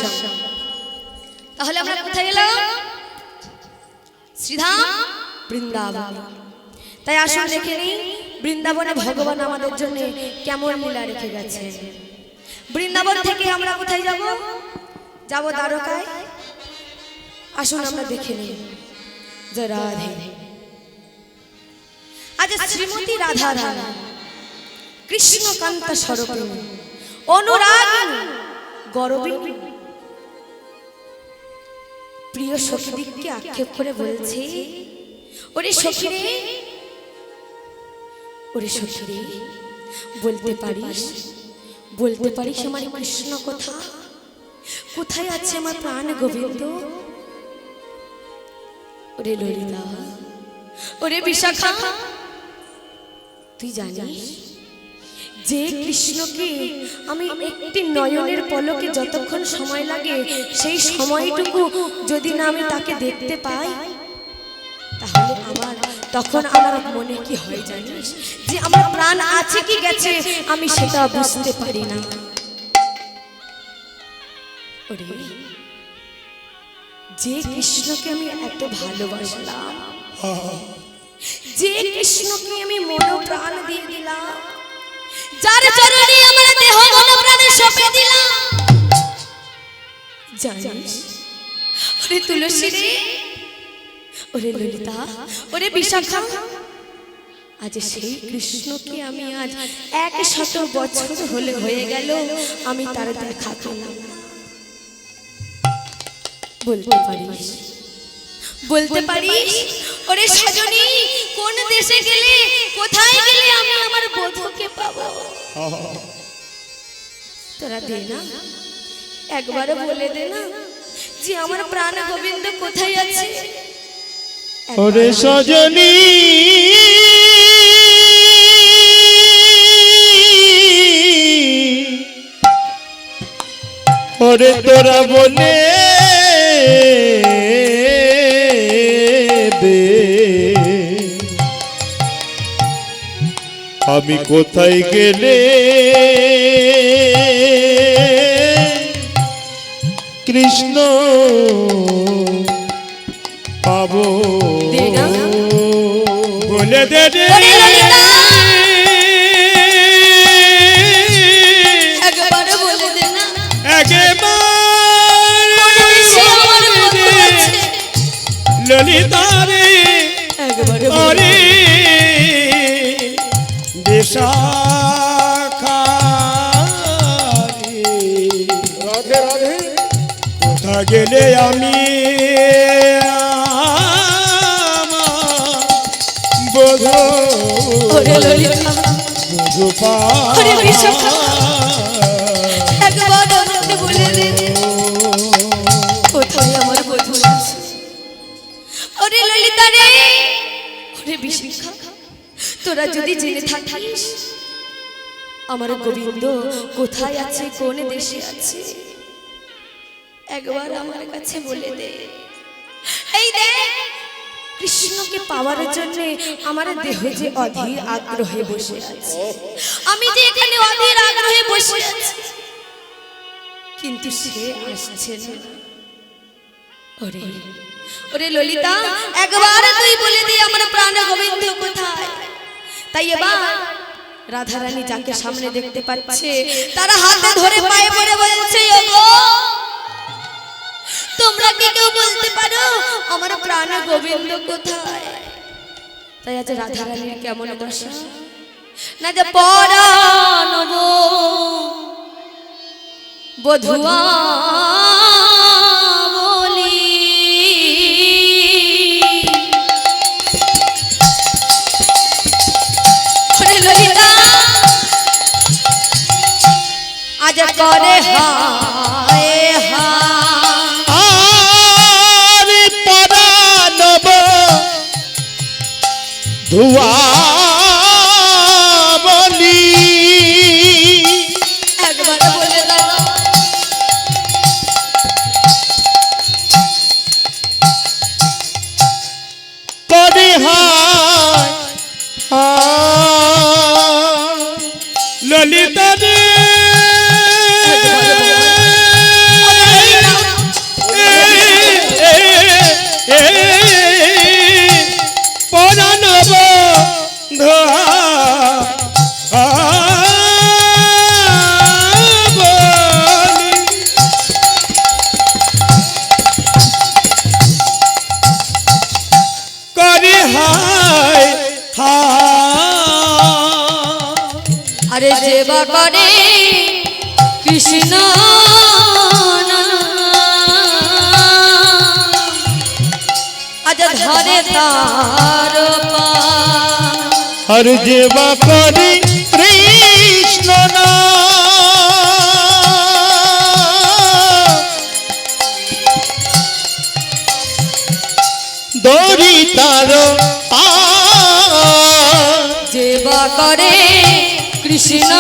আশ্রম। তাহলে আমরা কোথায় এলাম? শ্রীধাম বৃন্দাবন। তাই আসুন দেখে নিই বৃন্দাবনে ভগবান আমাদের জন্য কেমন লীলা রেখে গেছে। বৃন্দাবন থেকে আমরা কোথায় যাব? যাব দ্বারকায়। আসুন আমরা দেখে নিই। জয় রাধে। আজ শ্রীমতী রাধা রানী কৃষ্ণকান্তা স্বরূপিণী অনুরাগিণী গরবিণী প্রিয় সখীদিগকে আক্ষেপ করে বলছে, ওরে সখী রে, ওরে সখী রে, বলতে পারিস, বলতে পারিস আমার কৃষ্ণ কথা কোথায় আছে? আমার প্রাণ গোবিন্দ। ওরে ললিতা, ওরে বিশাখা, তুই জানিস যে কৃষ্ণকে আমি একটি নয়নের পলকে যতক্ষণ সময় লাগে সেই সময়টুকু যদি না আমি তাকে দেখতে পাই তাহলে তখন আমার মনে কি হয় জানিস? যে আমার প্রাণ আছে কি গেছে আমি সেটা বুঝতে পারি না। ওরে, যে কৃষ্ণকে আমি এত ভালোবাসলাম, যে কৃষ্ণকে আমি মন প্রাণ দিয়ে দিলাম, যার চরণে আমার দেহ মন প্রাণ সঁপে দিলাম, জানিস ওরে তুলসী রে, ওরে ললিতা, ওরে বিশাখা, আজ সেই কৃষ্ণকে আমি আজ 100 বছর হয়ে গেল আমি তার দেখা পেলাম। বলতে পারিস, বলতে পারিস ওরে সজনী, কোন দেশে গেলে কোথায় গেলে আমি আমার বধূকে পাবো? তোরা দে না, একবার বলে দে না যে আমার প্রাণ গোবিন্দ কোথায় আছে। ওরে সজনী, ওরে তোরা বলে আমি কোথায় গেলে কৃষ্ণ পাবো? বলে দে রে, একবার বলে দে না, ললিতা রে, ওরে বিশাখা রে, রাধে রাধে, কোথা গেলে আমি বধূ বধূ পাবো? একবার আমাকে বলে দে কোথায় আমার বধূ আছে। ওরে ললিতা রে, ওরে বিশাখা, তোরা যদি জেনে থাকিস আমার গোবিন্দ কোথায় আছে, কোন দেশে আছে, একবার আমার কাছে বলে দে। এই দেখ, কৃষ্ণকে পাওয়ার জন্য আমার দেহ যে অধীর আগ্রহে বসে আছে, আমি যে এখানে অধীর আগ্রহে বসে আছি, কিন্তু সে আসছে না। ওরে, ওরে ললিতা, একবার তুই বলে দে আমার প্রাণ গোবিন্দ কোথায়। তাই এবার রাধারানী যাকে সামনে দেখতে পাচ্ছে তারা হাতে ধরে পায়ে পড়ে বলছে, ওগো তোমরা কি কেউ বলতে পারো আমার প্রাণ গোবিন্দ কোথায়? তাই আজ রাধারানীর কেমন দশা না, যে পরাণ গো বধুয়া বলি, ললিতা আজ করে হায় হায় পরানব ধুয়া বলি, একবার বলে দাও। করে হায় ললিতা রে, সেবা করে কৃষ্ণ আজ ধরে তার আর যেবা করে কৃষ্ণ দড়ি তার যেবা করে কৃষ্ণ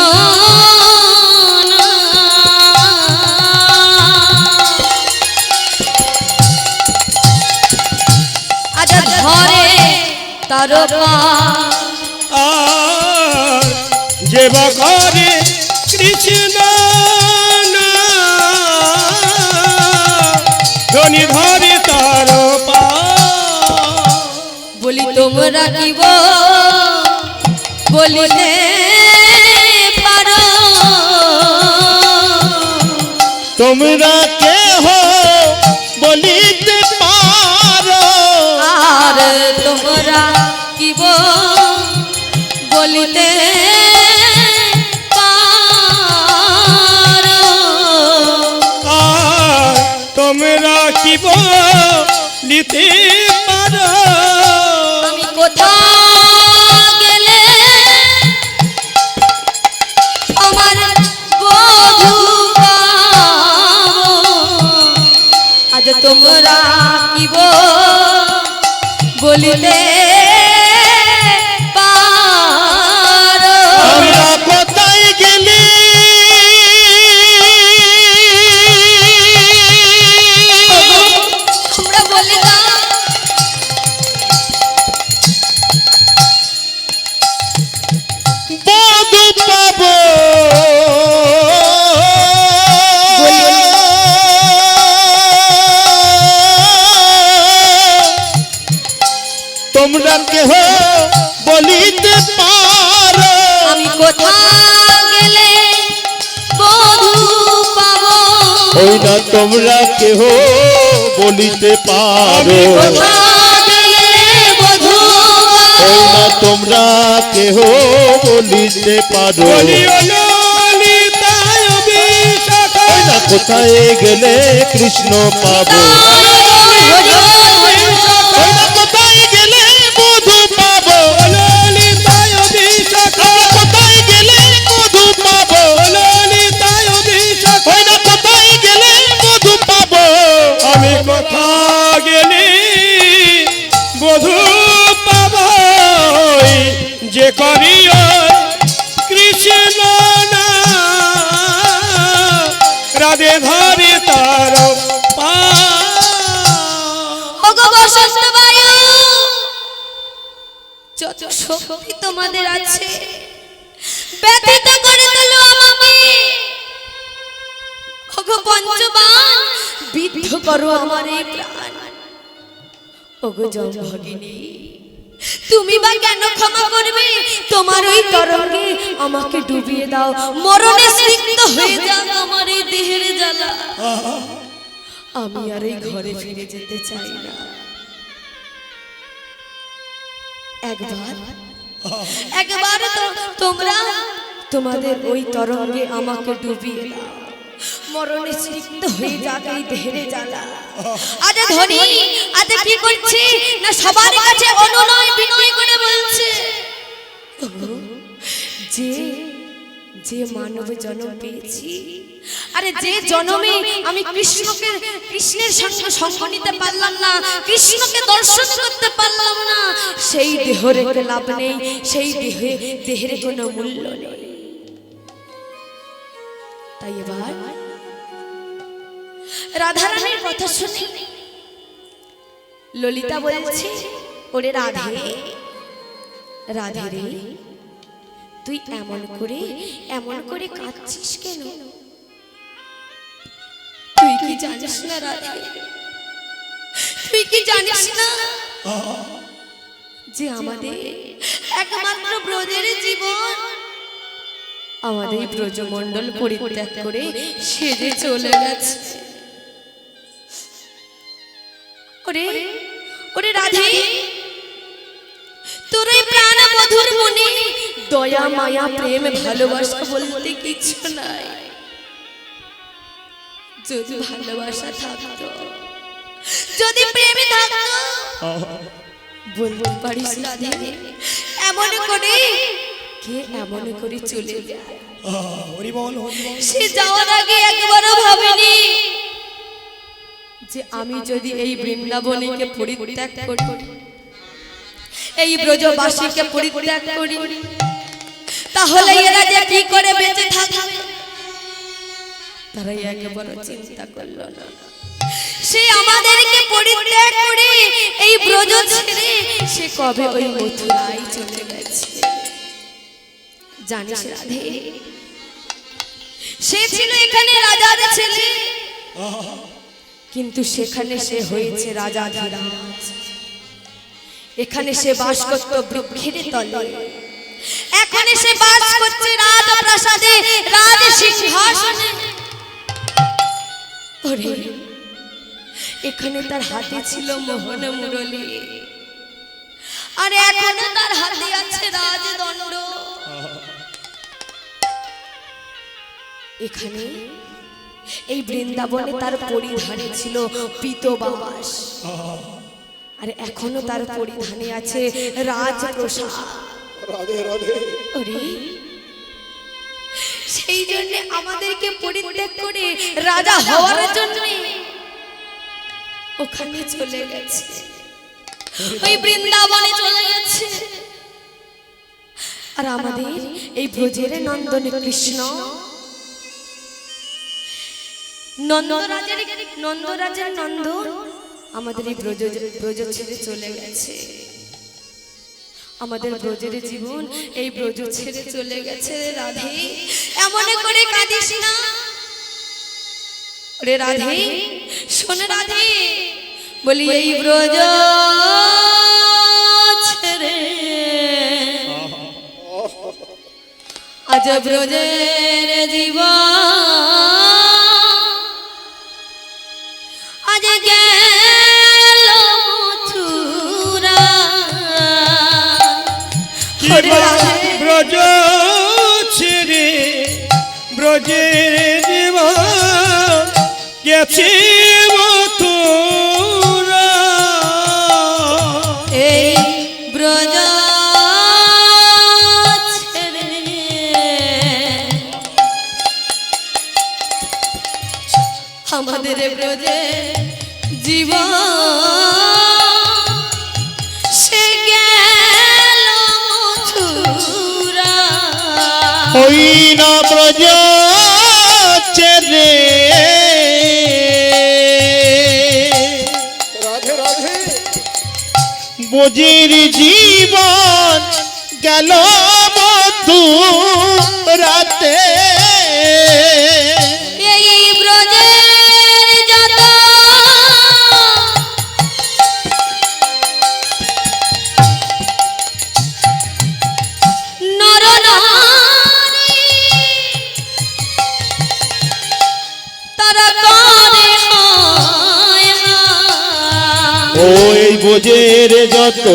আজ ধরে তার আর যেবা করে কৃষ্ণ ধনি ধরে তার বলি তোমরা কি বলিতে পারো তোমরা কেহ বলিতে পারো আর তোমরা কি বলিতে পারো আর তোমরা কি বলিতে পারো আমি কোথাও গেলে আমার বধূ পাবো। আজ তোমরা কি বলিতে পারো আমরা কোথায় গেলি তোমরা বলে দাও বধূ পাবো তোমরা কেহ বলিতে পারো আমি কোথাও গেলে বধূ পাবো ওই না তোমরা কেহ বলিতে পারো কোথাও গেলে বধূ ওই না তোমরা কেহ বলিতে পারো ওই না কোথায় গেলে কৃষ্ণ পাবো ওই না কোথায় গেলে মধু পাবো কোথায় গেলে মধু পাবো ওই না কোথায় গেলে মধু পাবো আমি কোথা গেলে মধু পাবো যে করিও কৃষ্ণ না রাধে ধরে তার ওগো বসন্ত বায়ু যত শক্তি তোমাদের আছে ব্যথিত করে তোলো আমাকে ওগো পঞ্চবান বিদ্ধ করো আমার এই প্রাণ ওগো জমভগিনী তুমি বা কেন ক্ষমা করবে তোমার ওই তরঙ্গে আমাকে ডুবিয়ে দাও মরণে সিক্ত হয়ে যাক আমার এই দেহের জ্বালা আমি আর এই ঘরে ফিরে যেতে চাই না একবার তো তোমরা তোমাদের ওই তরঙ্গে আমাকে ডুবিয়ে দাও মরণে সিক্ত হয়ে যাক এই দেহের জ্বালা আজ ধনী আজ কি করছে না সবার কাছে অনুনয় বিনয় করে বলছে যে যে মানব জন্ম পেয়েছি আরে যে জন্মে আমি কৃষ্ণের সঙ্গে সঙ্গ নিতে পারলাম না কৃষ্ণকে দর্শন করতে পারলাম না সেই দেহ রেখে লাভ নেই সেই দেহের কোনো মূল্য নেই তাই এবার রাধারানীর কথা শুনে ললিতা বলছে ওরে রাধে রাধে রে তুই এমন করে কাঁদছিস কেন তুই কি জানিস না রাধে তুই কি জানিস না যে আমাদের একমাত্র ব্রজের জীবন আমাদের ব্রজমণ্ডল পরিত্যাগ করে সেজে চলে গেছে ওরে ওরে রাধে তোর এই প্রাণ মধুর মনে দয়া মায়া প্রেম ভালোবাসা বলতে কিছু নাই। যদি ভালোবাসা থাকতো, যদি প্রেম থাকতো, বলতে পারিস রাধে এমন করে কে এমন করে চলে যায়। হরি বল হরি বল। সে যাওয়ার আগে একবারও ভাবেনি যে আমি যদি এই বৃন্দাবনীকে পরিত্যাগ করি, এই ব্রজবাসীকে পরিত্যাগ করি, তাহলে এরা যে কি করে বেঁচে থাকবে তারা একবারও চিন্তা করলো না। সে আমাদেরকে পরিত্যাগ করে এই ব্রজ ছেড়ে সে কবে ওই মথুরায় চলে গেছে। জানিস রাধে, সে ছিল এখানে রাজার ছেলে, কিন্তু সেখানে সে হয়েছে রাজাধিরাজ। এখানে সে বাস করত বৃক্ষের তলে, এখন সে বাস করছে রাজপ্রাসাদে, রাজ সিংহাসনে। ওরে, এখানে তার হাতে ছিল মোহন মুরলী, আর এখনো তার হাতে আছে রাজদণ্ড। এখানে এই বৃন্দাবনে তার পরিধানে ছিল পীতবাস, আর এখনো তার পরিধানে আছে রাজপ্রসাদ। রাধে রাধে। ওরে, সেই জন্য আমাদেরকে পরিত্যাগ করে রাজা হওয়ার জন্য ওখানে চলে গেছে, ওই বৃন্দাবনে চলে গেছে। আর আমাদের এই ব্রজের নন্দন কৃষ্ণ নন্দরাজের নন্দন আমাদের এই ব্রজ ছেড়ে চলে গেছে। আমাদের ব্রজের জীবন এই ব্রজ ছেড়ে চলে গেছে। রাধে, এমন করে কাঁদিস না রে রাধে, শোন রাধে, বলি এই ব্রজ ছেড়ে আজ ব্রজের জীবন আজ গেল মথুরা। ব্রজ ছেড়ে ব্রজের জীবন গেছে মথুরা। এই ব্রজ ছেড়ে আমাদের ব্রজে জীবন সে গেল মথুরা। ওই না ব্রজ ছেড়ে রাধে রাধে ব্রজের জীবন গেল মথুরাতে। এই ব্রজের যত নর নারী তারা করে হায় হায়। ওই ব্রজের যত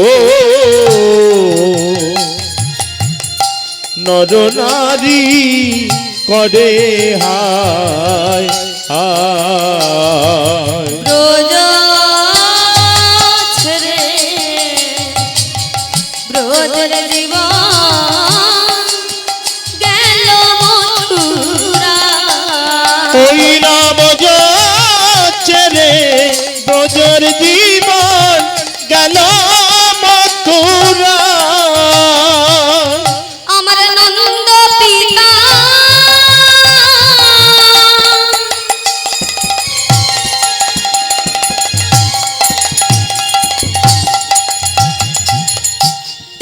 নর নারী করে হায় হায়। ব্রজ ছেড়ে ব্রজের জীবন গেল মথুরা। ওই না ব্রজ ছেড়ে ব্রজের জীবন গেল মথুরা। আমার নন্দ পিতা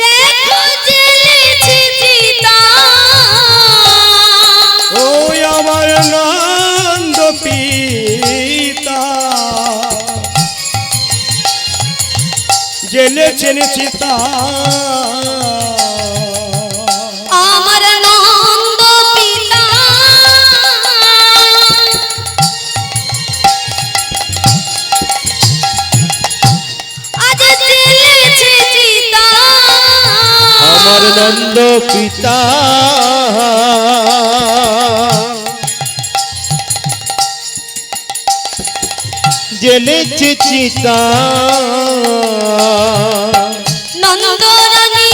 দেখো জ্বেলেছে চিতা। ওই আমার নন্দ পিতা জেলেছেন চিতা। আমার নন্দ পিতা আজ জ্বেলেছে চিতা। আমার নন্দ পিতা জেলেছে চিতা নন্দরানী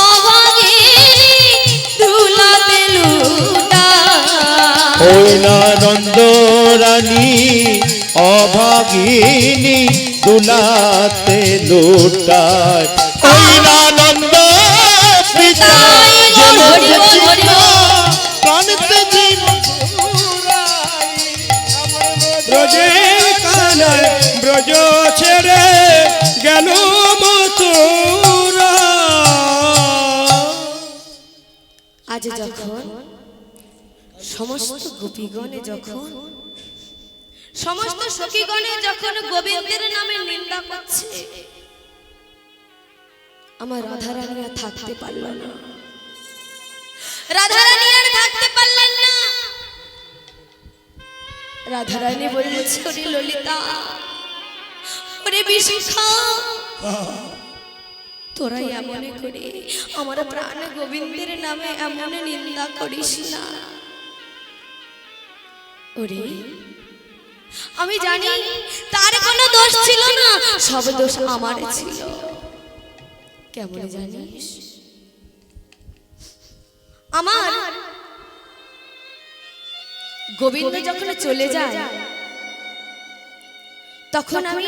অভাগিনী দুলাতে লুটা ওই না নন্দ রানী অভাগিনী দুলাতে লুটায় ওই না নন্দ পিতা জেলেছে চিতা প্রাণতে জীবন ব্রজের কানায় ব্রজ ছেড়ে গেল মথুরা। আজ যখন সমস্ত গোপীগণে যখন সমস্ত সখীগণে যখন গোবিন্দের নামে নিন্দা করছে, আমার রাধারানী আর থাকতে পারল না। রাধারানী আর থাকতে পারলেন না। রাধারানী বলছে, ওরে ললিতা, ওরে বিশিখা, তোরা এমন করে আমার প্রাণ গোবিন্দের নামে এমন নিন্দা করিস না। ওরে আমি জানি তার কোনো দোষ ছিল না, সব দোষ আমার ছিল। কেমন জানিস? আমার গোবিন্দ যখন চলে যায় তখন আমি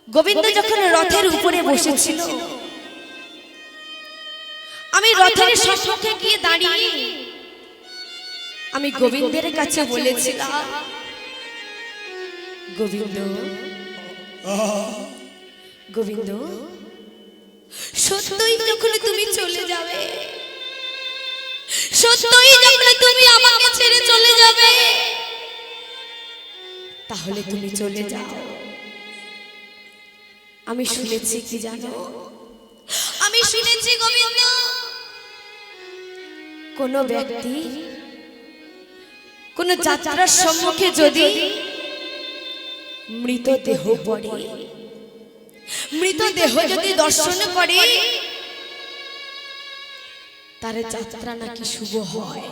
গোবিন্দ যখন রথের উপরে বসেছিল, আমি রথের সম্মুখে গিয়ে দাঁড়িয়ে আমি গোবিন্দের কাছে বলেছিলাম, গোবিন্দ গোবিন্দ, সত্যই যখন তুমি চলে যাবে, সত্যই যখন তুমি আমাকে ছেড়ে চলে যাবে, তাহলে তুমি চলে যাও। আমি শুনেছি কি জানো? আমি শুনেছি গোবিন্দ, কোন ব্যক্তি কোন যাত্রার সম্মুখে যদি মৃতদেহ পড়ে, মৃতদেহ যদি দর্শন করে, তার যাত্রা নাকি শুভ হয়।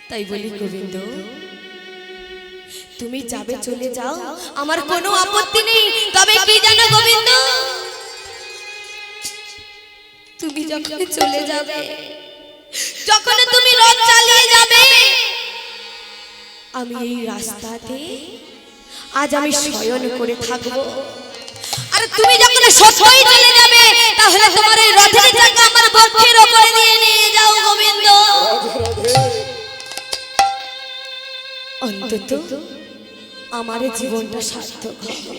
তাই বলি গোবিন্দ, তুমি যাবে চলে যাও, আমার কোনো আপত্তি নেই। তবে কি জানো গোবিন্দ, তুমি যখন চলে যাবে, যখন তুমি রথ চালিয়ে যাবে, আমি এই রাস্তাতে আজ আমি শয়ন করে থাকবো। আর তুমি যখন সত্যই চলে যাবে, তাহলে তোমার এই রথের চাকা আমার বক্ষের উপরে দিয়ে নিয়ে যাও গোবিন্দ। অন্তত আমার জীবনটা সার্থক হবে,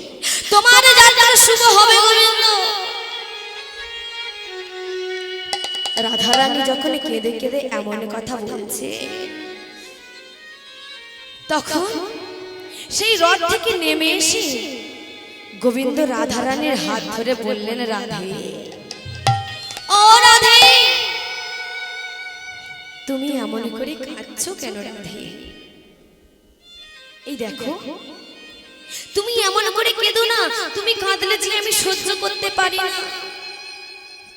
তোমার যাত্রা শুভ হবে গোবিন্দ। রাধারানী যখন কেঁদে কেঁদে এমন কথা বলছে, তখন সেই রথ থেকে নেমে এসে গোবিন্দ রাধারানীর হাত ধরে বললেন, রাধে, ও রাধে, তুমি এমন করে কাঁদছো কেন রাধে? এই দেখো, তুমি এমন করে কেঁদো না, তুমি কাঁদলে যে আমি সহ্য করতে পারি না।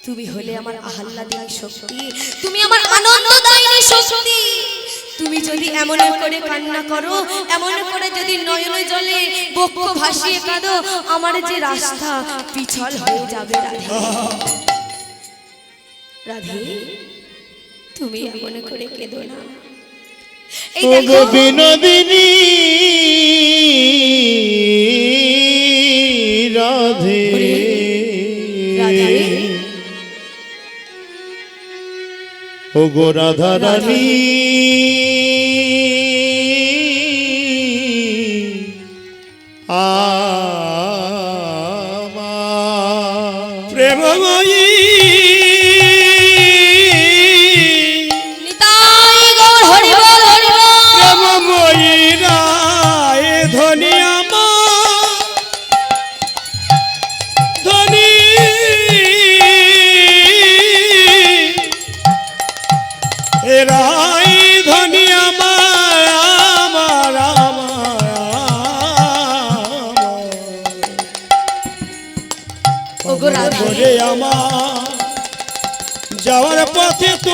তুমি হলে আমার আহ্লাদিনী শক্তি, তুমি আমার আনন্দদায়িনী শক্তি। তুমি যদি এমন করে কান্না করো, এমন করে যদি নয়নে জলে বক্ষ ভাসিয়ে কাঁদো, আমার যে রাস্তা পিছল হয়ে যাবে রাধে। রাধে, তুমি এমন করে কেঁদো না। এই দেখো বিনোদিনী রাধে, রাধে, ও গো রাধা রানী, প্রেমময়ী নিতাই গৌর হরি বল, হরি বল। প্রেমময়ী রায় ধনী আমার ধনী, এ রায় ধনী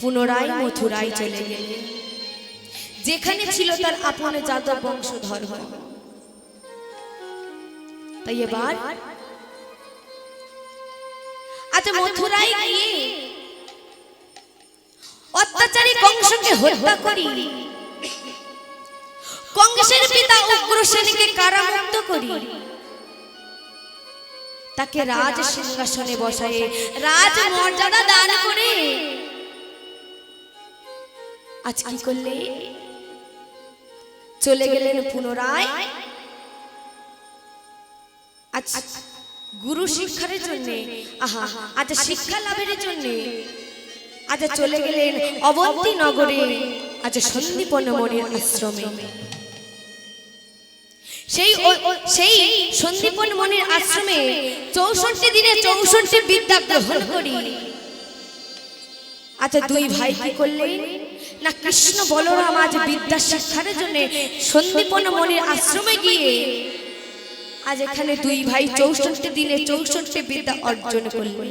পুনরায় মথুরায় চলে গেলেন, যেখানে ছিল তার আপন যাদব বংশধর। তাই এবার আচ্ছা মথুরায় গিয়ে অত্যাচারী কংসকে হত্যা করি, কংসের পিতা উগ্রসেনকে কারামুক্ত করি, তাকে রাজ সিংহাসনে বসায়ে রাজ মর্যাদা দান করে আজ কি করলে? চলে গেলেন পুনরায় আজ গুরু শিক্ষার জন্য, আহা আজ শিক্ষা লাভের জন্য আজ চলে গেলেন অবন্তী নগরে, আজ সন্দীপন মণির আশ্রমে। সেই সন্দীপন মণির আশ্রমে 64 দিনে 64 বিদ্যা গ্রহণ করি। আচ্ছা দুই ভাই কি করলেন না, কৃষ্ণ বলরাম আজ বিদ্যা শিক্ষার জন্য সন্দীপন মণির আশ্রমে গিয়ে আজ এখানে দুই ভাই 64 দিনে 64 বিদ্যা অর্জন করলেন।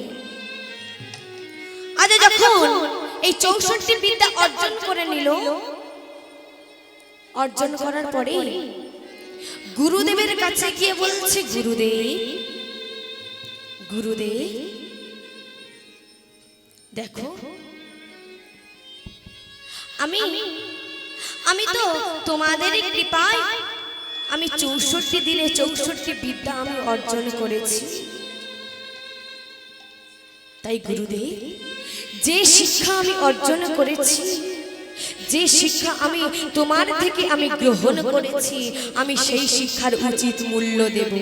আজ যখন এই 64 বিদ্যা অর্জন করে নিল, অর্জন করার পরে গুরুদেবের কাছে গিয়ে বলছে, গুরুদেব গুরুদেব দেখো আমি তো তোমাদের কৃপায় আমি 64 দিনে 64 বিদ্যা আমি অর্জন করেছি। তাই গুরুদেব যে শিক্ষা আমি অর্জন করেছি, যে শিক্ষা আমি তোমার থেকে আমি গ্রহণ করেছি, আমি সেই শিক্ষার উচিত মূল্য দেব,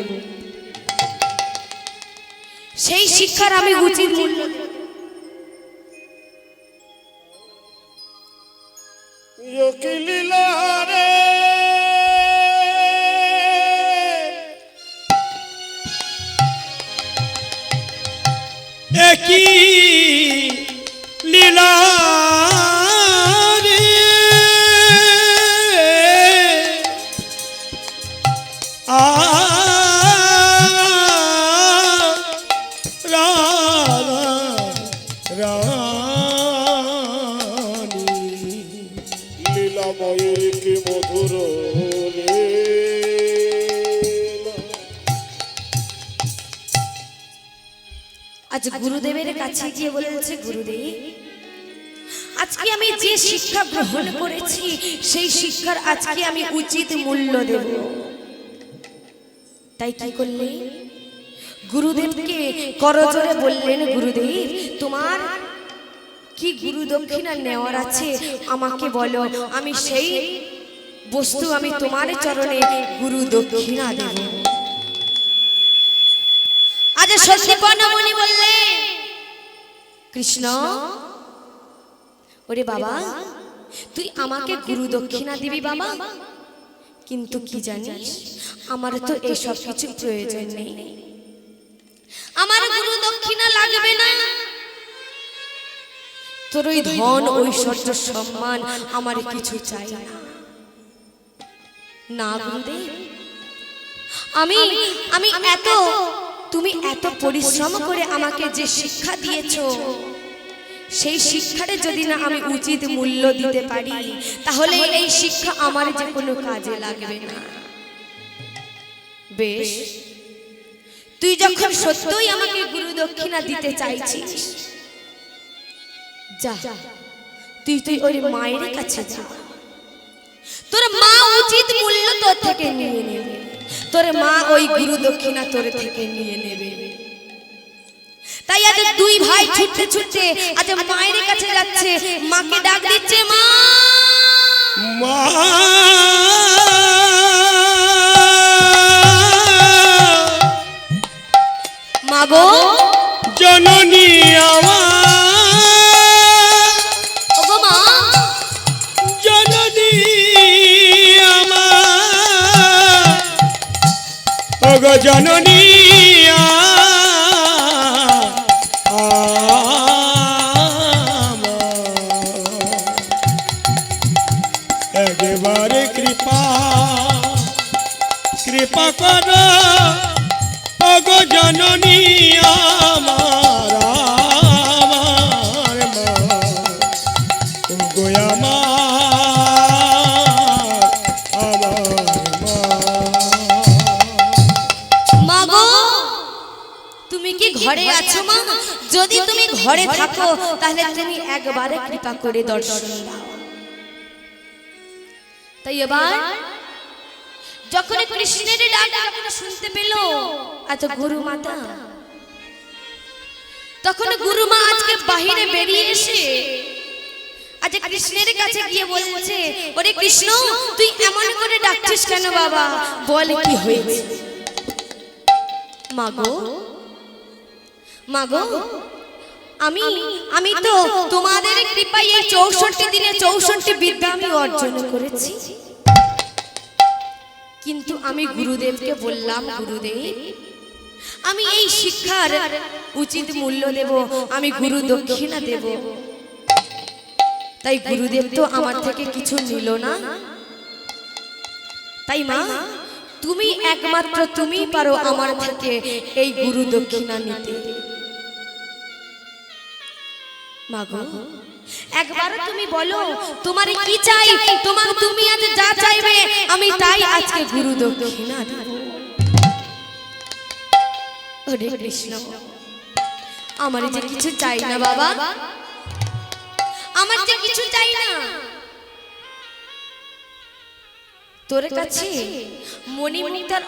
সেই শিক্ষার আমি উচিত মূল্য দেব। কি লীলা রে একই লীলা রে কি মধুর আজ গুরুদেবের কাছে গিয়ে বলেছে, গুরুদেব আজকে আমি যে শিক্ষা গ্রহণ করেছি সেই শিক্ষার আজকে আমি উচিত মূল্য দেব। তাই কি করলে? গুরুদেবকে করজোড়ে বললেন, গুরুদেব তোমার কি গুরু দক্ষিণা নেওয়ার আছে আমাকে বলো, আমি সেই বস্তু আমি তোমার চরণে গুরু দক্ষিণা দেব। আজ সন্দীপন মণি বললে, কৃষ্ণ ওরে বাবা তুই আমাকে গুরু দক্ষিণা দিবি বাবা, কিন্তু কি জানিস আমার তো এসব কিছু প্রয়োজন নেই, আমার গুরু দক্ষিণা লাগবে না, তোর ওই ধন ঐশ্বর্য সম্মান আমার কিছু চাই না। না গুরুদেব আমি তুমি এত পরিশ্রম করে আমাকে যে শিক্ষা দিয়েছো, সেই শিক্ষারে যদি না আমি উচিত মূল্য দিতে পারি তাহলে এই শিক্ষা আমার যে কোনো কাজে লাগবে না। বেশ তুই যখন সত্যই আমাকে গুরু দক্ষিণা দিতে চাইছিস, যা তুই ওই মায়ের কাছে যা, তোর মা উচিত মূল্য তোর থেকে নিয়ে নেবে, তোর মা ওই গুরু দক্ষিণা তোর থেকে নিয়ে নেবে। তাই আজ দুই ভাই ছুটতে ছুটতে আজ মায়ের কাছে যাচ্ছে, মাকে ডাক দিচ্ছে, মা মা মাগো জননী আমার, ওগো মা জননী আমার, ওগো জননী একেবারে কৃপা কর ওগো জননী আমার, আমার মা ঘরে আছো মা? যদি তুমি ঘরে থাকো তাহলে তুমি একবারে কৃপা করে দর্শন দাও। তাই এবার যখন কৃষ্ণের ডাক যখন শুনতে পেল আচ্ছা গুরু মাতা, তখন গুরু মা আজকে বাহিরে বেরিয়ে এসে আজ কৃষ্ণের কাছে গিয়ে বলছে, ওরে কৃষ্ণ তুই এমন করে ডাকছিস কেন বাবা, বল কি হয়েছে? মাগো মাগো, আমি তো তোমাদের কৃপায় এই 64 দিনে 64 বিদ্যা আমি অর্জন করেছি, কিন্তু আমি গুরুদেবকে বললাম, গুরুদেব আমি এই শিক্ষার উচিত মূল্য দেব, আমি গুরু দক্ষিণা দেব। তাই গুরুদেব তো আমার থেকে কিছু নিল না। তাই মা তুমি একমাত্র তুমি পারো আমার থেকে এই গুরু দক্ষিণা নিতে। মাগো একবার তুমি বলো তোমার কি চাই, তুমি আজ যা চাইবে আমি তাই আজকে গুরু দক্ষিণা দেব। হরে কৃষ্ণ, আমার যে কিছু চাই না বাবা, আমার যে কিছু চাই না, তোর কাছে মণিমুক্তার